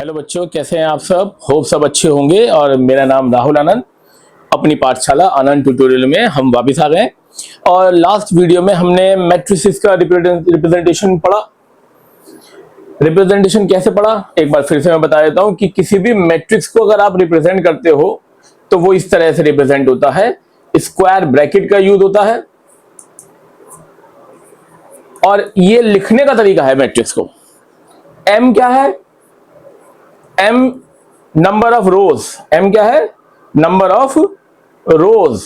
Hello बच्चों, कैसे हैं आप सब? होप सब अच्छे होंगे। और मेरा नाम राहुल आनंद, अपनी पाठशाला आनंद ट्यूटोरियल में हम वापस आ गए। और लास्ट वीडियो में हमने मैट्रिसेस का रिप्रेजेंटेशन पढ़ा। रिप्रेजेंटेशन कैसे पढ़ा, एक बार फिर से मैं बता देता हूं कि किसी भी मैट्रिक्स को अगर आप रिप्रेजेंट करते हो तो वो इस तरह से रिप्रेजेंट होता है। स्क्वायर ब्रैकेट का यूज होता है और ये लिखने का तरीका है मैट्रिक्स को। एम क्या है? M number of rows. M क्या है? Number of rows.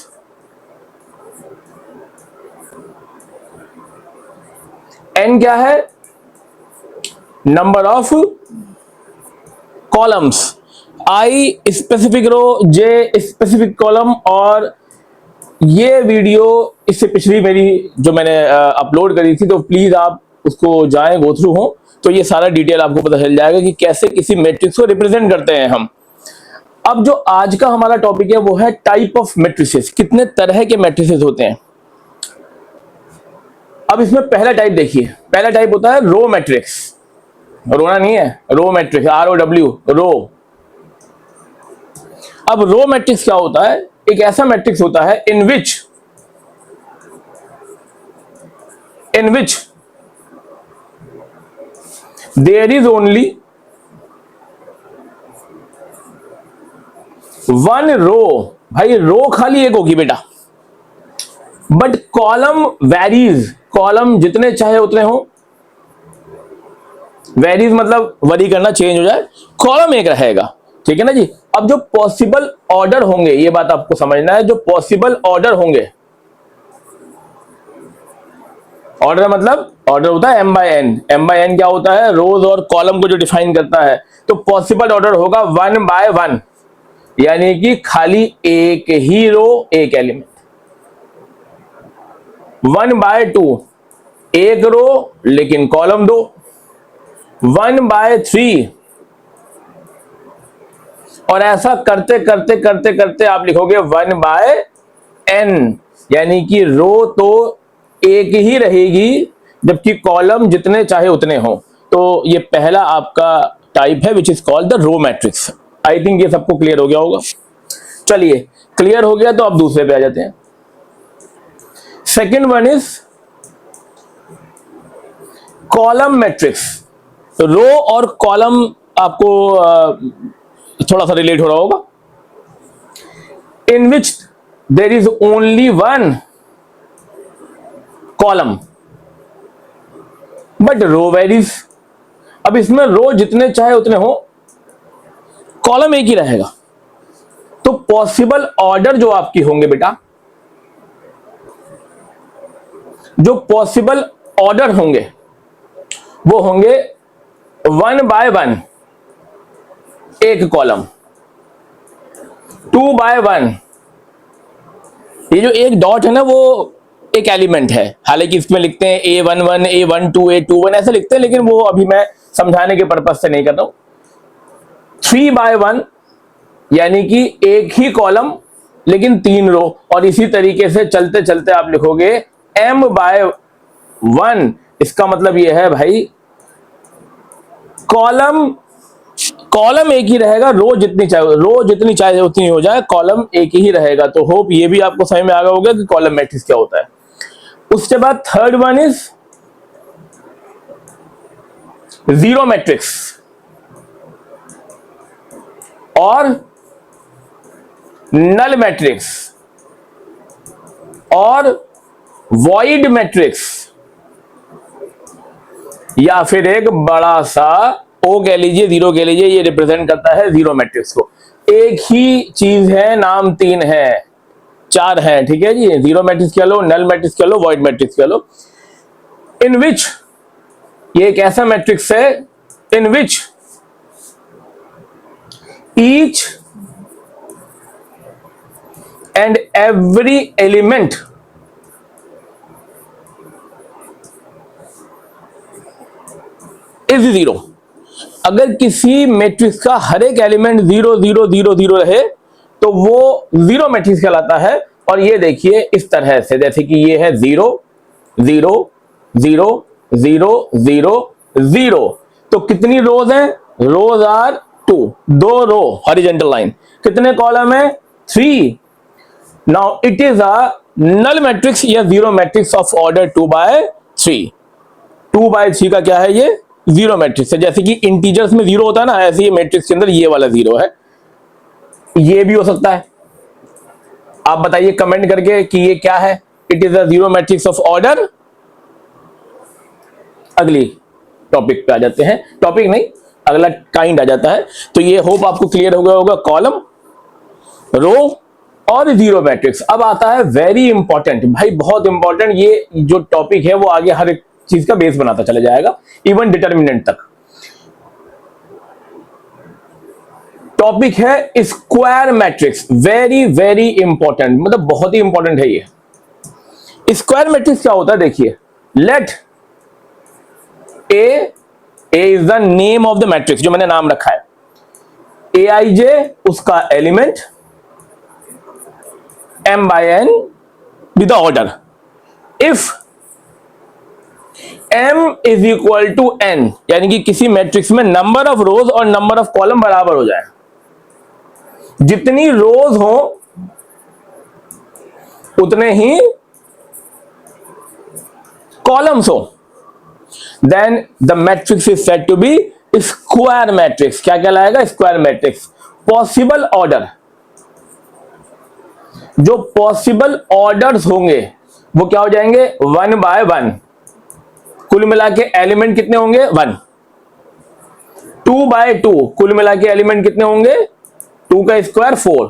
एन क्या है? Number of columns. I specific row, J specific column. और ये वीडियो इससे पिछली मेरी जो मैंने अपलोड करी थी, तो प्लीज आप उसको जाएं, गो थ्रू हो, तो ये सारा डिटेल आपको पता चल जाएगा कि कैसे किसी मैट्रिक्स को रिप्रेजेंट करते हैं हम। अब जो आज का हमारा टॉपिक है वो है टाइप ऑफ मैट्रिसेस। कितने तरह के मैट्रिसेस होते हैं। अब इसमें पहला टाइप देखिए। पहला टाइप होता है रो मैट्रिक्स। रोना नहीं है, रो मैट्रिक्स, ROW, रो। अब रो मैट्रिक्स क्या होता है? एक ऐसा मैट्रिक्स होता है in which there is only one row. भाई रो खाली एक होगी बेटा, बट कॉलम वेरीज। कॉलम जितने चाहे उतने हो। वेरीज मतलब वरी करना, चेंज हो जाए। कॉलम एक रहेगा, ठीक है ना जी। अब जो पॉसिबल ऑर्डर होंगे, ये बात आपको समझना है, जो पॉसिबल ऑर्डर होंगे, ऑर्डर मतलब ऑर्डर होता है M by N। M by N क्या होता है? रोज और कॉलम को जो डिफाइन करता है। तो पॉसिबल ऑर्डर होगा 1 by 1, यानी कि खाली एक ही रो एक एलिमेंट। 1 by 2 एक रो लेकिन कॉलम 2। 1 by 3, और ऐसा करते करते करते करते आप लिखोगे 1 by N, यानी कि रो तो एक ही रहेगी जबकि कॉलम जितने चाहे उतने हो। तो ये पहला आपका टाइप है which is called the row matrix. I think ये सबको क्लियर हो गया होगा। चलिए, क्लियर हो गया तो अब दूसरे पे आ जाते हैं। Second one is column matrix. Row और कॉलम आपको थोड़ा सा रिलेट हो रहा होगा। In which there is only one column but row varies. अब इसमें रो जितने चाहे उतने हो, कॉलम एक ही रहेगा। तो पॉसिबल ऑर्डर जो आपकी होंगे बेटा, जो पॉसिबल ऑर्डर होंगे वो होंगे 1 by 1 एक कॉलम, 2 by 1। ये जो एक डॉट है ना, वो एक एलिमेंट है। हालांकि इसमें लिखते हैं A11, A12, A21 ऐसे लिखते हैं, लेकिन वो अभी मैं समझाने के पर्पज से नहीं कर रहा हूं। 3 by 1 यानी कि एक ही कॉलम लेकिन 3 रो। और इसी तरीके से चलते चलते आप लिखोगे M by 1। इसका मतलब ये है भाई, कॉलम एक ही रहेगा, रो जितनी चाहे उतनी हो जाए, कॉलम एक ही रहेगा। तो होप ये भी आपको समझ में आ गया होगा कि कॉलम मैट्रिक्स क्या होता है। उसके बाद third one is zero matrix और नल मैट्रिक्स और वॉइड मैट्रिक्स, या फिर एक बड़ा सा O कह लीजिए, जीरो कह लीजिए। ये रिप्रेजेंट करता है जीरो मैट्रिक्स को। एक ही चीज है, नाम 3 है, 4 है, ठीक है जी। जीरो मैट्रिक्स कह लो, नल मैट्रिक्स कह लो, वॉइड मैट्रिक्स कह लो। इन विच, ये एक ऐसा मैट्रिक्स है in which each and every element is zero. अगर किसी मैट्रिक्स का हर एक एलिमेंट 0 0 0 0 रहे तो वो जीरो मैट्रिक्स कहलाता है। और ये देखिए इस तरह से, जैसे कि ये है 0 0 0 0 0 0। तो कितनी रोज हैं? Rows are 2, 2 row horizontal line, कितने कॉलम है 3। Now it is a null matrix या जीरो मैट्रिक्स ऑफ ऑर्डर 2/3। 2/3 का क्या है, ये जीरो मैट्रिक्स है। जैसे कि इंटीजर्स में जीरो होता है ना, ऐसे ये मैट्रिक्स के अंदर ये वाला जीरो है। ये भी हो सकता है। आप बताइए कमेंट करके कि ये क्या है। It is a zero matrix of order. अगली टॉपिक पे आ जाते हैं, टॉपिक नहीं, अगला काइंड आ जाता है। तो ये होप आपको क्लियर हो गया होगा, कॉलम, रो और जीरो मैट्रिक्स। अब आता है वेरी इंपॉर्टेंट, भाई बहुत इंपॉर्टेंट, ये जो टॉपिक है वो आगे हर एक चीज का बेस बनाता चला जाएगा, इवन डिटर्मिनेंट तक। टॉपिक है square matrix, very very important, मतलब बहुत ही इंपॉर्टेंट है ये। स्क्वायर मैट्रिक्स क्या होता है, देखिए, let A is the name of the matrix, जो मैंने नाम रखा है, Aij उसका element, m/n with the order. If m is equal to n, यानी कि किसी मैट्रिक्स में नंबर ऑफ रोज और नंबर ऑफ कॉलम बराबर हो जाए, जितनी रोज हो उतने ही कॉलम्स हो, then the matrix is said to be square matrix. क्या कहलाएगा, स्क्वायर मैट्रिक्स। पॉसिबल ऑर्डर, जो पॉसिबल ऑर्डर्स होंगे वो क्या हो जाएंगे, 1/1। कुल मिला के एलिमेंट कितने होंगे, 1। 2/2, कुल मिला के एलिमेंट कितने होंगे, 2 का स्क्वायर 4।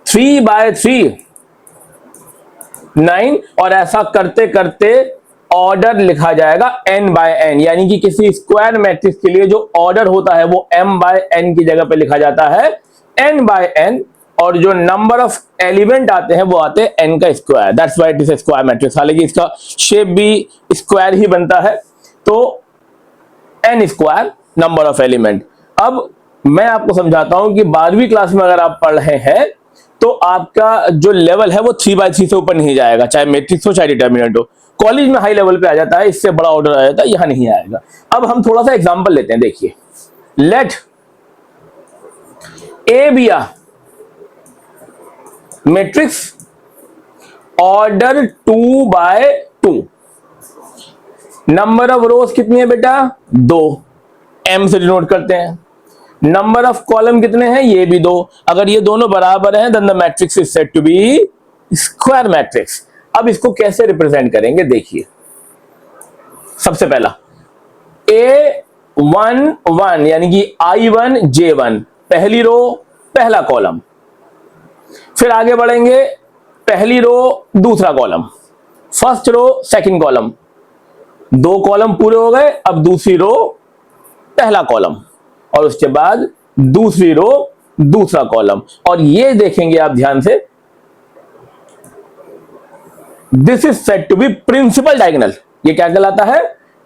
3/3 9, और ऐसा करते करते ऑर्डर लिखा जाएगा n/n, यानी कि किसी स्क्वायर मैट्रिक्स के लिए जो ऑर्डर होता है वो m/n की जगह पे लिखा जाता है n/n, और जो नंबर ऑफ एलिमेंट आते हैं वो आते हैं n का square. That's why it is a square matrix. हालांकि इसका शेप भी स्क्वायर ही बनता है, तो n square number of element. अब मैं आपको समझाता हूं कि 12वीं क्लास में अगर आप पढ़ रहे हैं तो आपका जो लेवल है वो 3/3 से ऊपर नहीं जाएगा, चाहे मैट्रिक्स हो चाहे डिटर्मिनेंट हो। कॉलेज में हाई लेवल पे आ जाता है, इससे बड़ा ऑर्डर आ जाता है, यहां नहीं आएगा। अब हम थोड़ा सा एग्जांपल लेते हैं, देखिए, let A be a matrix order 2/2। Number of rows कितनी है बेटा, 2, m से डिनोट करते हैं। नंबर ऑफ कॉलम कितने हैं, ये भी 2। अगर ये दोनों बराबर हैं then the matrix is said to be square matrix. अब इसको कैसे रिप्रेजेंट करेंगे, देखिए, सबसे पहला A11 यानी कि I1 J1, पहली रो पहला कॉलम। फिर आगे बढ़ेंगे, पहली रो दूसरा column, first row second column, 2 column पूरे हो गए। अब दूसरी रो पहला कॉलम, और उसके बाद दूसरी रो दूसरा कॉलम। और ये देखेंगे आप ध्यान से, this is said to be principal diagonal. ये क्या कहलाता है,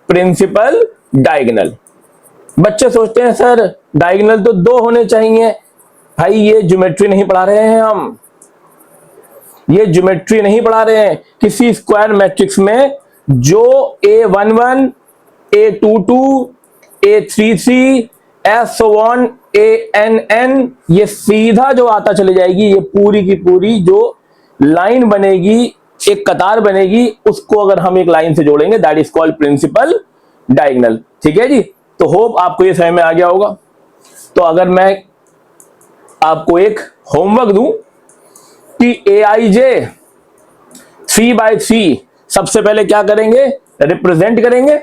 प्रिंसिपल डायगोनल। बच्चे सोचते हैं सर डायगोनल तो 2 होने चाहिए। भाई ये ज्योमेट्री नहीं पढ़ा रहे हैं हम, ये ज्योमेट्री नहीं पढ़ा रहे हैं। किसी स्क्वायर मैट्रिक्स में जो A11 A22 A33 so on ANN, ये सीधा जो आता चली जाएगी, ये पूरी की पूरी जो लाइन बनेगी, एक कतार बनेगी, उसको अगर हम एक लाइन से जोड़ेंगे that is called principal diagonal. ठीक है जी, तो होप आपको ये समझ में आ गया होगा। तो अगर मैं आपको एक होमवर्क दूं कि Aij 3/3 सबसे पहले क्या करेंगे, रिप्रेजेंट करेंगे,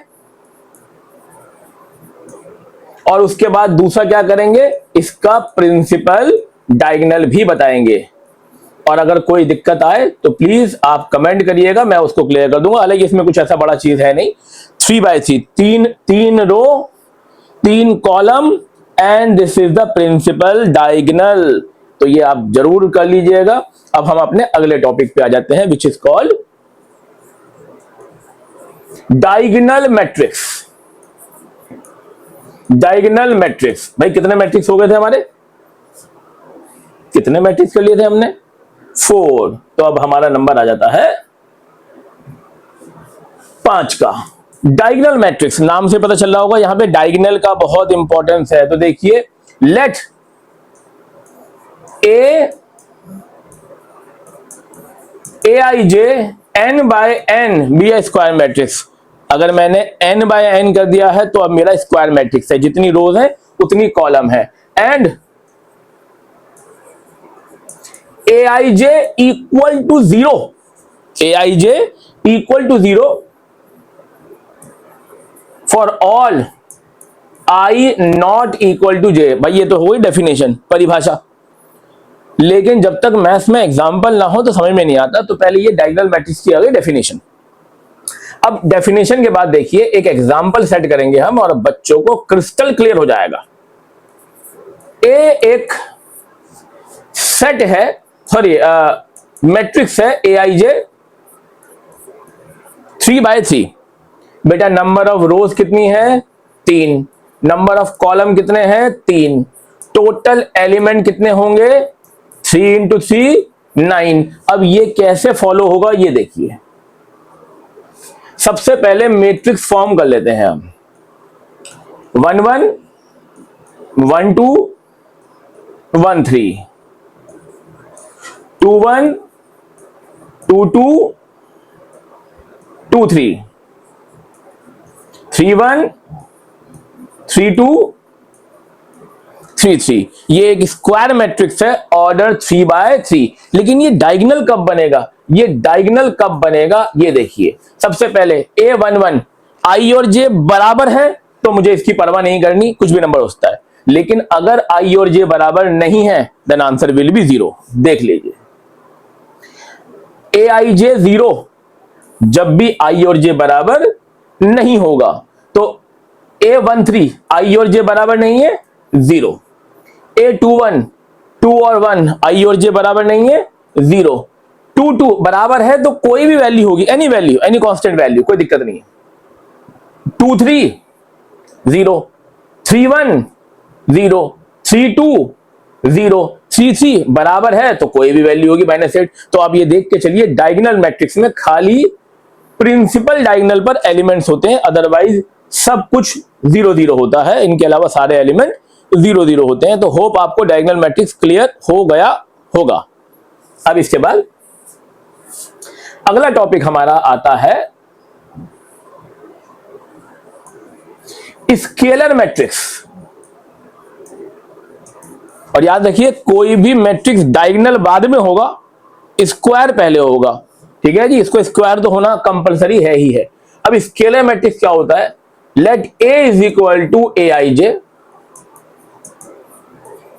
और उसके बाद दूसरा क्या करेंगे, इसका प्रिंसिपल डायगोनल भी बताएंगे। और अगर कोई दिक्कत आए तो प्लीज आप कमेंट करिएगा, मैं उसको क्लियर कर दूंगा। हालांकि इसमें कुछ ऐसा बड़ा चीज है नहीं। 3/3, 3 row 3 column and this is the principal diagonal. तो ये आप जरूर कर लीजिएगा। अब हम अपने अगले टॉपिक पे आ जाते हैं, विच is called diagonal matrix. Diagonal matrix, भाई कितने मैट्रिक्स हो गए थे हमारे, कितने मैट्रिक्स कर लिए थे हमने, 4। तो अब हमारा नंबर आ जाता है 5 का। डायगोनल मैट्रिक्स नाम से पता चल रहा होगा, यहां पे डायगोनल का बहुत इंपॉर्टेंस है। तो देखिए let aij n by n be a square matrix. अगर मैंने n बाय n कर दिया है तो अब मेरा स्क्वायर मैट्रिक्स है, जितनी रोज है उतनी कॉलम है। And aij equal to zero, aij equal to zero for all i not equal to j। भाई ये तो हो गई डेफिनेशन, परिभाषा, लेकिन जब तक मैथ्स में एग्जाम्पल ना हो तो समझ में नहीं आता। तो पहले ये डायगोनल मैट्रिक्स की आ गई डेफिनेशन। अब डेफिनेशन के बाद देखिए एक एग्जाम्पल सेट करेंगे हम और बच्चों को क्रिस्टल क्लियर हो जाएगा। ए एक सेट है, सॉरी मैट्रिक्स है aij 3/3। बेटा नंबर ऑफ रोज कितनी है? 3। नंबर ऑफ कॉलम कितने हैं? 3। टोटल एलिमेंट कितने होंगे? 3 × 3 9। अब ये कैसे फॉलो होगा ये देखिए। सबसे पहले मैट्रिक्स फॉर्म कर लेते हैं हम। 1 1 1 2 1 3 2 1 2 2 2 3 3 1 3 2 3 3। ये एक स्क्वायर मैट्रिक्स है ऑर्डर 3/3। लेकिन ये डायगोनल कब बनेगा? ये डायगोनल कब बनेगा ये देखिए। सबसे पहले a11 i और j बराबर है तो मुझे इसकी परवाह नहीं करनी, कुछ भी नंबर हो सकता है। लेकिन अगर i और j बराबर नहीं है देन आंसर विल बी 0। देख लीजिए aij 0 जब भी i और j बराबर नहीं होगा तो a13 i और j बराबर नहीं है 0। a21 2 और 1 i और j बराबर नहीं है 0। 2 2 बराबर है तो कोई भी वैल्यू होगी, any value, any constant value, कोई दिक्कत नहीं है। 2 3 0 3 1 0 3 2 0 3 3 बराबर है तो कोई भी वैल्यू होगी -8। तो आप ये देख के चलिए डायगोनल मैट्रिक्स में खाली प्रिंसिपल डायगोनल पर एलिमेंट्स होते हैं, अदरवाइज सब कुछ 0 0 होता है। इनके अलावा सारे एलिमेंट 0 0 होते हैं। तो होप आपको डायगोनल मैट्रिक्स क्लियर हो गया होगा। अब इसके बाद अगला टॉपिक हमारा आता है स्केलर मैट्रिक्स। और याद रखिए कोई भी मैट्रिक्स डायगोनल बाद में होगा, स्क्वायर पहले होगा। ठीक है जी, इसको स्क्वायर तो होना कंपलसरी है ही है। अब स्केलर मैट्रिक्स क्या होता है? Let a is equal to aij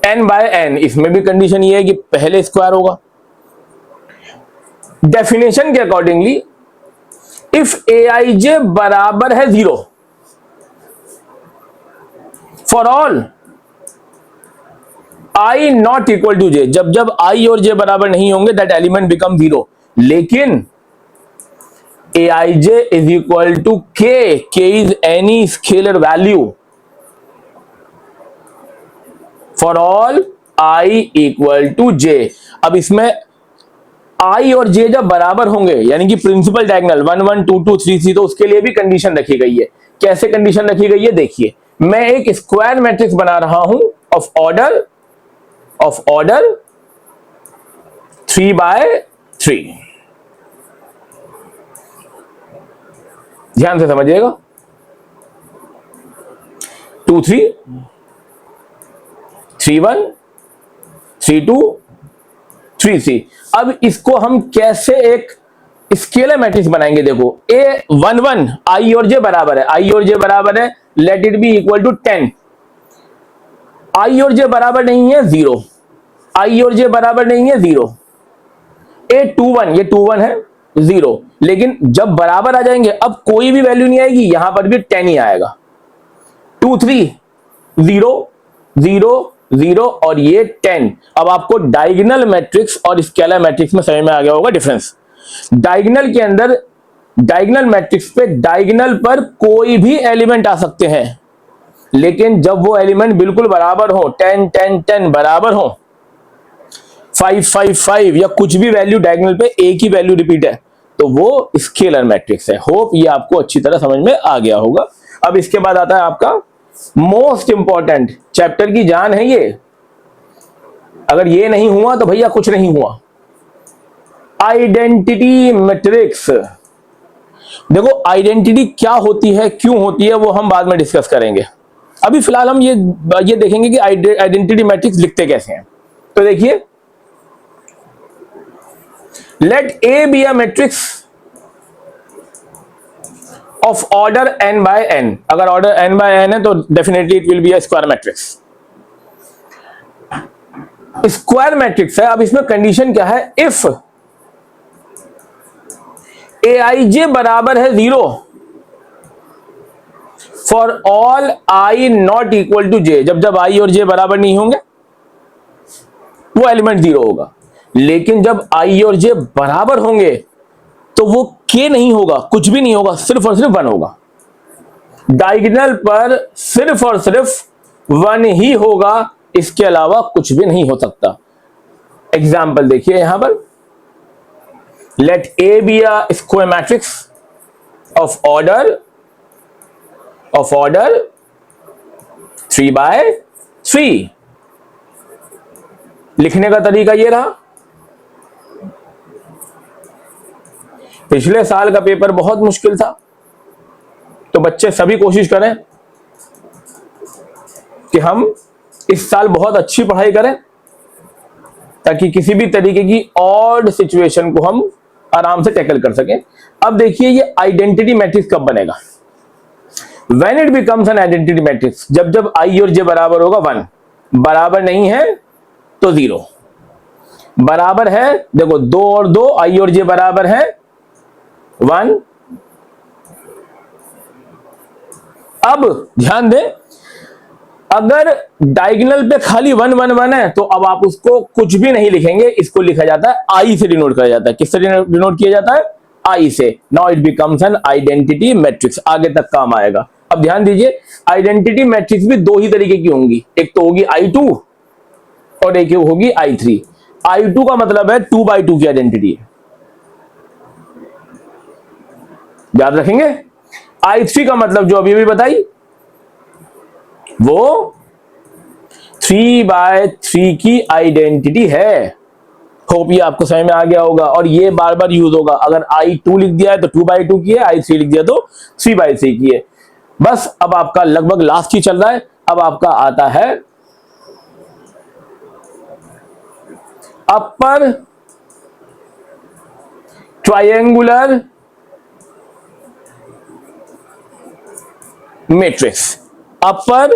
n/n। इसमें भी कंडीशन ये है कि पहले स्क्वायर होगा। डेफिनेशन के अकॉर्डिंगली इफ aij बराबर है 0 for all i not equal to j, जब जब i और j बराबर नहीं होंगे दैट एलिमेंट बिकम 0। लेकिन aij is equal to k is any scalar value for all i equal to j। अब इसमें i और j जब बराबर होंगे यानी कि प्रिंसिपल डायगोनल 1 1 2 2 3 3, तो उसके लिए भी कंडीशन रखी गई है। कैसे कंडीशन रखी गई है देखिए। मैं एक स्क्वायर मैट्रिक्स बना रहा हूं ऑफ ऑर्डर 3/3। ध्यान से समझिएगा। 2 3 3 1 3 2 3 3। अब इसको हम कैसे एक स्केलर मैट्रिक्स बनाएंगे? देखो a11 i और j बराबर है, i और j बराबर है, let it be equal to 10। i और j बराबर नहीं है 0, i और j बराबर नहीं है 0। a21 ये 21 है 0, लेकिन जब बराबर आ जाएंगे अब कोई भी वैल्यू नहीं आएगी, यहां पर भी 10 ही आएगा। 2 3 0 0 0 और ये 10। अब आपको डायगोनल मैट्रिक्स और स्केलर मैट्रिक्स में समझ में आ गया होगा डिफरेंस। डायगोनल के अंदर डायगोनल मैट्रिक्स पे डायगोनल पर कोई भी एलिमेंट आ सकते हैं, लेकिन जब वो एलिमेंट बिल्कुल बराबर हो, 10 10 10 बराबर हो, 5 5 5 या कुछ भी वैल्यू डायगोनल पे एक ही वैल्यू रिपीट है, तो वो स्केलर मैट्रिक्स है। होप ये आपको अच्छी तरह समझ में आ गया होगा। अब इसके बाद आता है आपका मोस्ट इंपॉर्टेंट, चैप्टर की जान है ये। अगर ये नहीं हुआ तो भैया कुछ नहीं हुआ। Identity matrix. देखो आइडेंटिटी क्या होती है, क्यों होती है, वो हम बाद में डिस्कस करेंगे। अभी फिलहाल हम ये देखेंगे कि आइडेंटिटी मैट्रिक्स लिखते कैसे हैं। तो देखिए, let A be a matrix of order n by n। अगर ऑर्डर n बाय n है तो definitely it will be a square matrix. Square matrix है। अब इसमें कंडीशन क्या है, इफ aij बराबर है 0 for all i not equal to j। जब जब i और j बराबर नहीं होंगे वो एलिमेंट 0 होगा। लेकिन जब i और j बराबर होंगे तो वो k नहीं होगा, कुछ भी नहीं होगा, सिर्फ और सिर्फ 1 होगा। डायगोनल पर सिर्फ और सिर्फ 1 ही होगा, इसके अलावा कुछ भी नहीं हो सकता। एग्जाम्पल देखिए यहां पर, let A be a square matrix of order 3 by 3। लिखने का तरीका ये रहा। पिछले साल का पेपर बहुत मुश्किल था, तो बच्चे सभी कोशिश करें कि हम इस साल बहुत अच्छी पढ़ाई करें, ताकि किसी भी तरीके की ऑड सिचुएशन को हम आराम से टैकल कर सकें। अब देखिए ये आइडेंटिटी मैट्रिक्स कब बनेगा, when it becomes an identity matrix, जब जब i और j बराबर होगा 1, बराबर नहीं है तो 0, बराबर है, देखो 2 और 2 i और j बराबर है 1। अब ध्यान दें, अगर डायगोनल पे खाली 1 1 1 है तो अब आप उसको कुछ भी नहीं लिखेंगे, इसको लिखा जाता है i से डिनोट किया जाता है। किससे डिनोट किया जाता है, i से। Now it becomes an identity matrix, आगे तक काम आएगा। अब ध्यान दीजिए, आइडेंटिटी मैट्रिक्स भी 2 ही तरीके की होंगी, एक तो होगी i2 और एक होगी i3। i2 का मतलब है 2 by 2 की आइडेंटिटी, याद रखेंगे। i3 का मतलब जो अभी भी बताई, वो 3 by 3 की आइडेंटिटी है। होप ये आपको समझ में आ गया होगा, और ये बार बार यूज होगा। अगर i2 लिख दिया है तो 2 by 2 की है, i3 लिख दिया तो 3 by 3 की है। बस अब आपका लगभग लास्ट ही चल रहा है। अब आपका आता है upper triangular matrix. Upper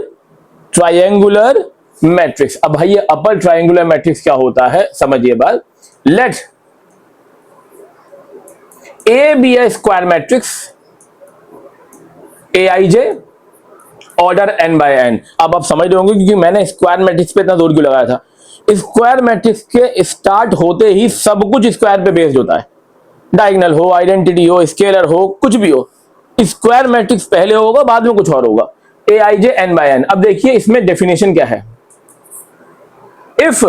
triangular matrix. अब भाई ये अपर ट्रायंगुलर मैट्रिक्स क्या होता है, समझिए बात। Let A be a square matrix aij order n by n। अब आप समझ रहे होंगे क्योंकि मैंने स्क्वायर मैट्रिक्स पे इतना जोर क्यों लगाया था। स्क्वायर मैट्रिक्स के स्टार्ट होते ही सब कुछ स्क्वायर पे बेस्ड होता है, डायगोनल हो, आइडेंटिटी हो, स्केलर हो, कुछ भी हो, स्क्वायर मैट्रिक्स पहले होगा, बाद में कुछ और होगा। aij n by n। अब देखिए इसमें डेफिनेशन क्या है, if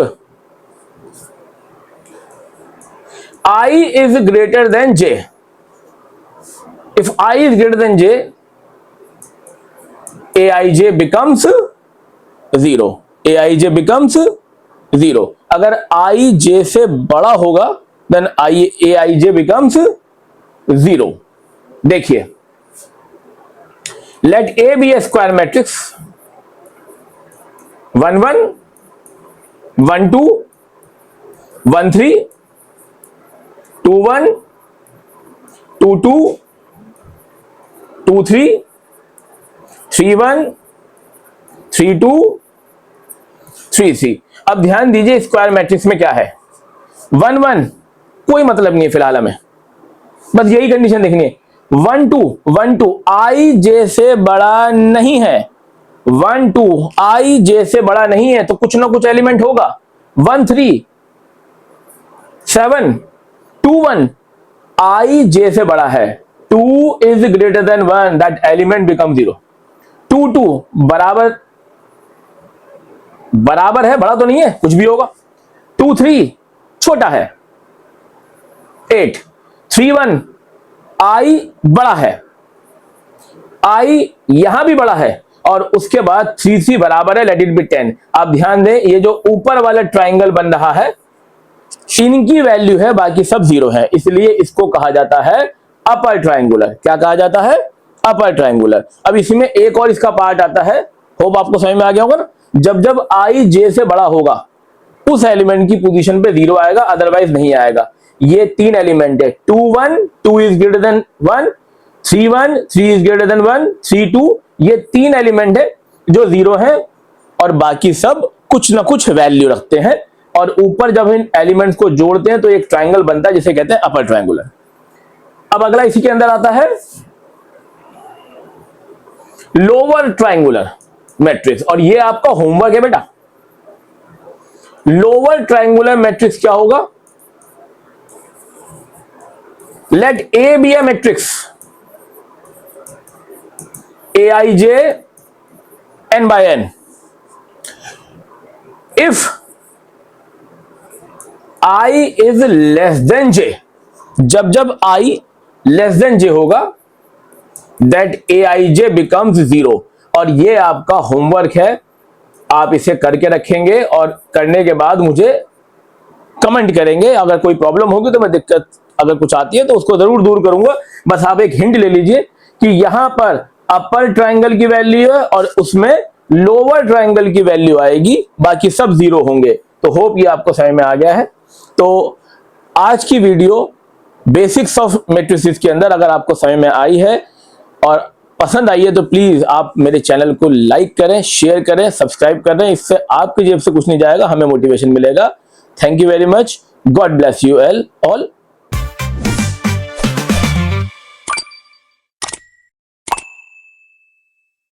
I is greater than j, if I is greater than j, aij becomes 0, aij becomes 0। अगर i j से बड़ा होगा देन aij becomes 0। देखिए, let a be a square matrix 1 1 1 2 1 3 2 1 2 2 2 3 3 1 3 2 3 3। अब ध्यान दीजिए स्क्वायर मैट्रिक्स में क्या है, 1 1 कोई मतलब नहीं है फिलहाल हमें, बस यही कंडीशन देखनी है। 1 2 1 2 i j से बड़ा नहीं है, 1 2 i j से बड़ा नहीं है तो कुछ ना कुछ एलिमेंट होगा। 1 3 7 2 1 i j से बड़ा है, 2 is greater than 1, that element becomes 0। 2 2 बराबर बराबर है, बड़ा तो नहीं है, कुछ भी होगा। 2 3 छोटा है, 8 3 1 i बड़ा है, i यहां भी बड़ा है और उसके बाद 3 बराबर है लेट इट बी 10। आप ध्यान दें, ये जो ऊपर वाला ट्राइंगल बन रहा है इनकी वैल्यू है, बाकी सब 0 है, इसलिए इसको कहा जाता है अपर ट्राइंगुलर। क्या कहा जाता है? Upper triangular. अब इसमें एक और इसका पार्ट आता है, होप आपको समझ में आ गया होगा ना। जब जब i j से बड़ा होगा उस एलिमेंट की पोजीशन पे 0 आएगा, अदरवाइज नहीं आएगा। ये 3 एलिमेंट है, 2 1 2 is greater than 1, 3 1 3 is greater than 1, 3 2, ये 3 एलिमेंट है जो 0 है और बाकी सब कुछ ना कुछ वैल्यू रखते हैं। और ऊपर जब इन एलिमेंट्स को जोड़ते हैं तो एक ट्राइंगल बनता है जिसे कहते हैं अपर ट्राइंगुलर। अब अगला इसी के अंदर आता है लोअर ट्राइंगुलर मैट्रिक्स, और ये आपका होमवर्क है बेटा। लोअर ट्राइंगुलर मैट्रिक्स क्या होगा? Let A be a matrix aij n by n if i is less than j, जब जब i less than j होगा that aij becomes 0। और ये आपका होमवर्क है, आप इसे करके रखेंगे और करने के बाद मुझे कमेंट करेंगे। अगर कोई प्रॉब्लम होगी तो मैं दिक्कत अगर कुछ आती है तो उसको जरूर दूर करूंगा। बस आप एक हिंट ले लीजिए कि यहां पर अपर ट्राइंगल की वैल्यू है और उसमें लोअर ट्राइंगल की वैल्यू आएगी, बाकी सब 0 होंगे। तो होप ये आपको समझ में आ गया है। तो आज की वीडियो बेसिक्स ऑफ मैट्रिसेस के अंदर अगर आपको समझ में आई है और पसंद आई है तो प्लीज आप मेरे चैनल को लाइक करें, शेयर करें, सब्सक्राइब करें। इससे आपकी जेब से कुछ नहीं जाएगा, हमें मोटिवेशन मिलेगा। Thank you very much. God bless you all.